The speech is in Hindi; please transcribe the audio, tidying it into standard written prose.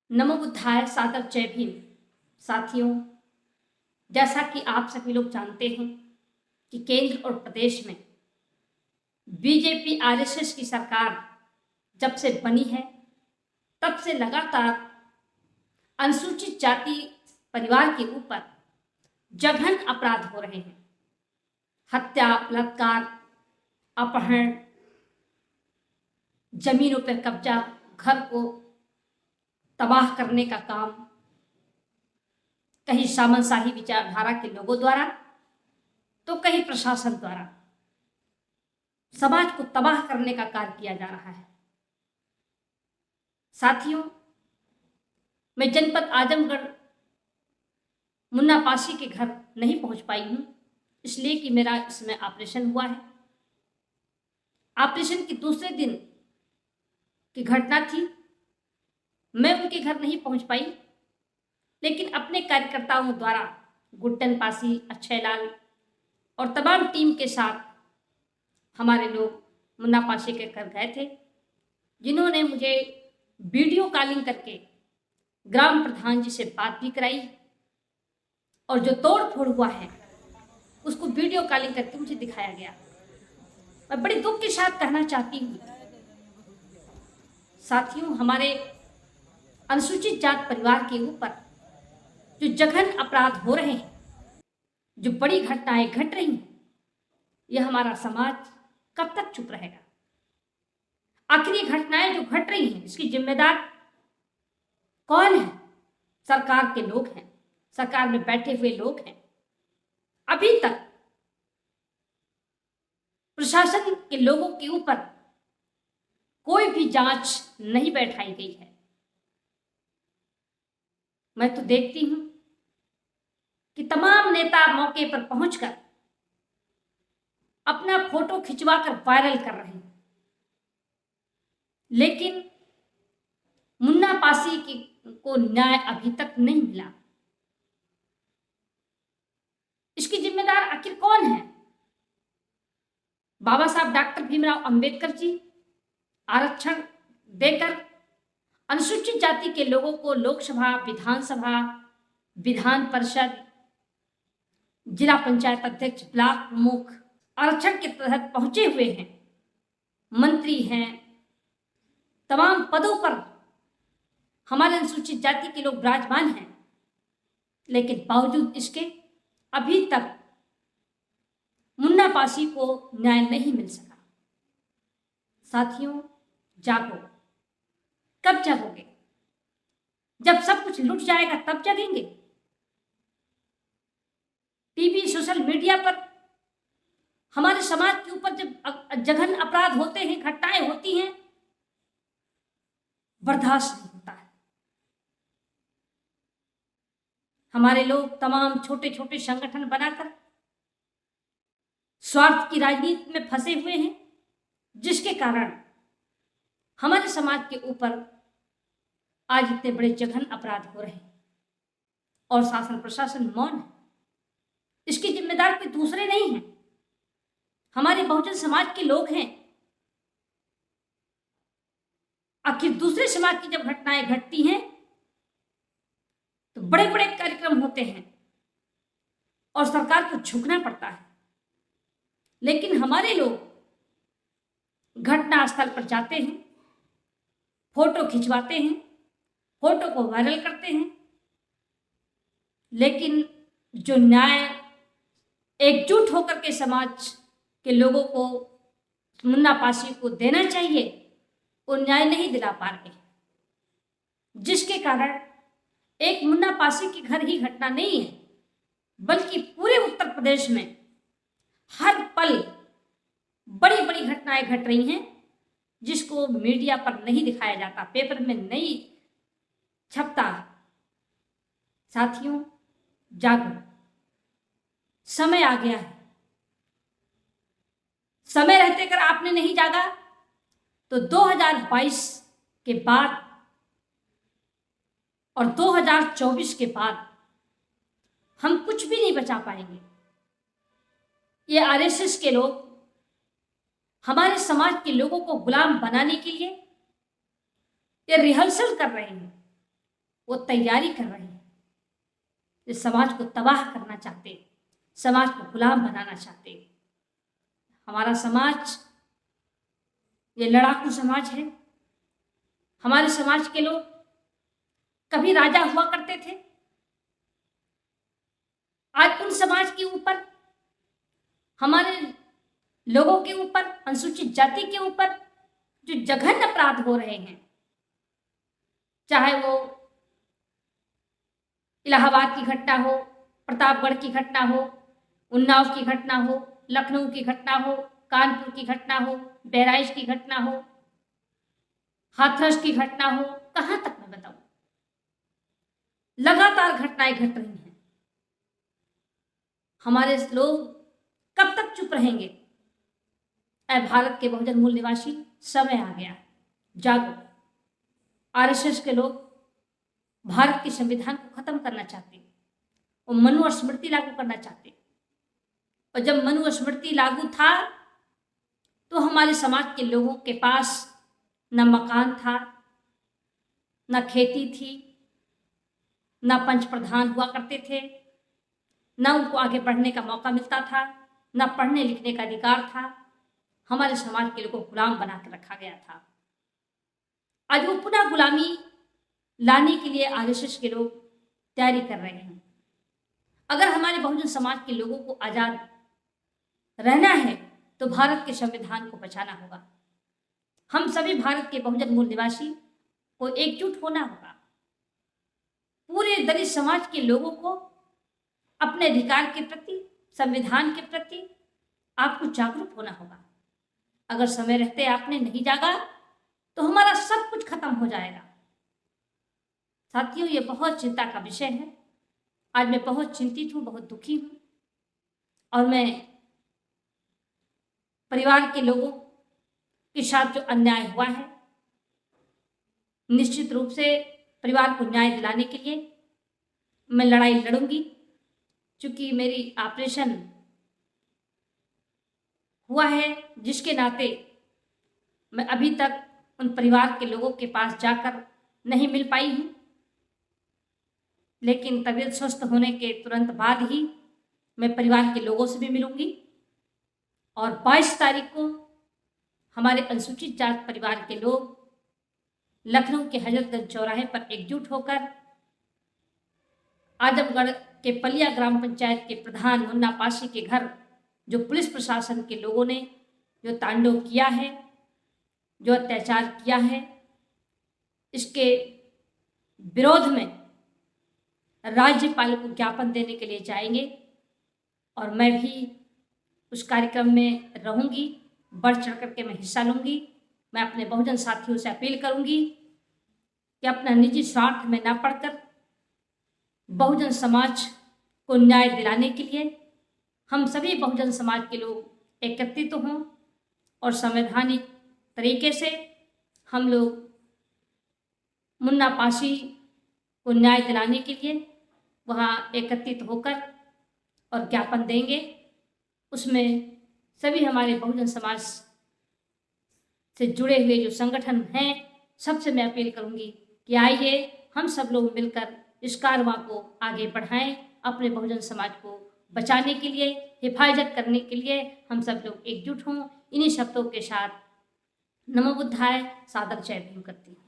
नमो बुद्धाय, सादर जय भीम। साथियों, जैसा कि आप सभी लोग जानते हैं कि केंद्र और प्रदेश में बीजेपी आरएसएस की सरकार जब से बनी है तब से लगातार अनुसूचित जाति परिवार के ऊपर जघन्य अपराध हो रहे हैं। हत्या, बलात्कार, अपहरण, जमीनों पर कब्जा, घर को तबाह करने का काम कहीं सामंतशाही विचारधारा के लोगों द्वारा तो कहीं प्रशासन द्वारा समाज को तबाह करने का कार्य किया जा रहा है। साथियों, मैं जनपद आजमगढ़ मुन्ना पासी के घर नहीं पहुंच पाई हूं, इसलिए कि मेरा इसमें ऑपरेशन हुआ है। ऑपरेशन के दूसरे दिन की घटना थी। मैं उनके घर नहीं पहुंच पाई, लेकिन अपने कार्यकर्ताओं द्वारा गुड्डन पासी, अक्षय लाल और तमाम टीम के साथ हमारे लोग मुन्ना पासी के घर गए थे, जिन्होंने मुझे वीडियो कॉलिंग करके ग्राम प्रधान जी से बात भी कराई और जो तोड़ फोड़ हुआ है उसको वीडियो कॉलिंग करके मुझे दिखाया गया। मैं बड़े दुख के साथ कहना चाहती हूँ साथियों, हमारे अनुसूचित जात परिवार के ऊपर जो जघन्य अपराध हो रहे हैं, जो बड़ी घटनाएं घट रही हैं, यह हमारा समाज कब तक चुप रहेगा? आखिर ये घटनाएं जो घट रही हैं, इसकी जिम्मेदार कौन है? सरकार के लोग हैं, सरकार में बैठे हुए लोग हैं। अभी तक प्रशासन के लोगों के ऊपर कोई भी जांच नहीं बैठाई गई है। मैं तो देखती हूं कि तमाम नेता मौके पर पहुंचकर अपना फोटो खिंचवाकर वायरल कर रहे हैं, लेकिन मुन्ना पासी को न्याय अभी तक नहीं मिला। इसकी जिम्मेदार आखिर कौन है? बाबा साहब डॉक्टर भीमराव अंबेडकर जी आरक्षण देकर अनुसूचित जाति के लोगों को लोकसभा, विधानसभा, विधान परिषद, जिला पंचायत अध्यक्ष, ब्लॉक प्रमुख आरक्षण के तहत पहुंचे हुए हैं, मंत्री हैं, तमाम पदों पर हमारे अनुसूचित जाति के लोग विराजमान हैं, लेकिन बावजूद इसके अभी तक मुन्ना पासी को न्याय नहीं मिल सका। साथियों, जागो। कब जागोगे? जब सब कुछ लुट जाएगा तब जागेंगे? टीवी, सोशल मीडिया पर हमारे समाज के ऊपर जब जघन्य अपराध होते हैं, घटनाएं होती हैं, बर्दाश्त नहीं होता है। हमारे लोग तमाम छोटे छोटे संगठन बनाकर स्वार्थ की राजनीति में फंसे हुए हैं, जिसके कारण हमारे समाज के ऊपर आज इतने बड़े जघन्य अपराध हो रहे हैं और शासन प्रशासन मौन है। इसकी जिम्मेदार कोई दूसरे नहीं है, हमारे बहुजन समाज के लोग हैं। आखिर दूसरे समाज की जब घटनाएं घटती हैं तो बड़े बड़े कार्यक्रम होते हैं और सरकार को झुकना पड़ता है, लेकिन हमारे लोग घटना स्थल पर जाते हैं, फोटो खिंचवाते हैं, फोटो को वायरल करते हैं, लेकिन जो न्याय एकजुट होकर के समाज के लोगों को मुन्ना पासी को देना चाहिए, वो न्याय नहीं दिला पा रहे, जिसके कारण एक मुन्ना पासी के घर ही घटना नहीं है, बल्कि पूरे उत्तर प्रदेश में हर पल बड़ी बड़ी घटनाएं घट रही हैं, जिसको मीडिया पर नहीं दिखाया जाता, पेपर में नहीं छपता। साथियों, जागो, समय आ गया है। समय रहते अगर आपने नहीं जागा तो 2022 के बाद और 2024 के बाद हम कुछ भी नहीं बचा पाएंगे। ये आरएसएस के लोग हमारे समाज के लोगों को गुलाम बनाने के लिए ये रिहर्सल कर रहे हैं। वो तैयारी कर रहे हैं, इस समाज को तबाह करना चाहते, समाज को गुलाम बनाना चाहते। हमारा समाज ये लड़ाकू समाज है। हमारे समाज के लोग कभी राजा हुआ करते थे, आज उन समाज के ऊपर, हमारे लोगों के ऊपर, अनुसूचित जाति के ऊपर जो जघन्य अपराध हो रहे हैं, चाहे वो इलाहाबाद की घटना हो, प्रतापगढ़ की घटना हो, उन्नाव की घटना हो, लखनऊ की घटना हो, कानपुर की घटना हो, बहराइच की घटना हो, हाथरस की घटना हो, कहां तक मैं बताऊं, लगातार घटनाएं घट रही हैं। हमारे लोग कब तक चुप रहेंगे? ऐ भारत के बहुजन मूल निवासी, समय आ गया, जागो। आरएसएस के लोग भारत के संविधान को खत्म करना चाहते और मनु और स्मृति लागू करना चाहते। और जब मनु और स्मृति लागू था तो हमारे समाज के लोगों के पास न मकान था, न खेती थी, न पंच प्रधान हुआ करते थे, न उनको आगे बढ़ने का मौका मिलता था, न पढ़ने लिखने का अधिकार था। हमारे समाज के लोगों को गुलाम बना के रखा गया था। आज वो पुनः गुलामी लाने के लिए आरएसएस के लोग तैयारी कर रहे हैं। अगर हमारे बहुजन समाज के लोगों को आजाद रहना है तो भारत के संविधान को बचाना होगा। हम सभी भारत के बहुजन मूल निवासी को एकजुट होना होगा। पूरे दलित समाज के लोगों को अपने अधिकार के प्रति, संविधान के प्रति आपको जागरूक होना होगा। अगर समय रहते आपने नहीं जागा तो हमारा सब कुछ खत्म हो जाएगा। साथियों, ये बहुत चिंता का विषय है। आज मैं बहुत चिंतित हूँ, बहुत दुखी हूँ और मैं परिवार के लोगों के साथ जो अन्याय हुआ है, निश्चित रूप से परिवार को न्याय दिलाने के लिए मैं लड़ाई लड़ूंगी। क्योंकि मेरी ऑपरेशन हुआ है, जिसके नाते मैं अभी तक उन परिवार के लोगों के पास जाकर नहीं मिल पाई हूँ, लेकिन तबीयत स्वस्थ होने के तुरंत बाद ही मैं परिवार के लोगों से भी मिलूंगी। और 22 तारीख को हमारे अनुसूचित जात परिवार के लोग लखनऊ के हजरतगंज चौराहे पर एकजुट होकर आजमगढ़ के पलिया ग्राम पंचायत के प्रधान मुन्ना पासी के घर जो पुलिस प्रशासन के लोगों ने जो तांडव किया है, जो अत्याचार किया है, इसके विरोध में राज्यपाल को ज्ञापन देने के लिए जाएंगे। और मैं भी उस कार्यक्रम में रहूंगी, बढ़ चढ़ करके मैं हिस्सा लूंगी। मैं अपने बहुजन साथियों से अपील करूंगी कि अपना निजी स्वार्थ में ना पड़कर बहुजन समाज को न्याय दिलाने के लिए हम सभी बहुजन समाज के लोग एकत्रित हों और संवैधानिक तरीके से हम लोग मुन्ना पासी को न्याय दिलाने के लिए वहाँ एकत्रित होकर और ज्ञापन देंगे। उसमें सभी हमारे बहुजन समाज से जुड़े हुए जो संगठन हैं, सबसे मैं अपील करूंगी कि आइए हम सब लोग मिलकर इस कारवां को आगे बढ़ाएं। अपने बहुजन समाज को बचाने के लिए, हिफाजत करने के लिए हम सब लोग एकजुट हों। इन्हीं शब्दों के साथ नमो बुद्धाय सादर जय भीम करती हूँ।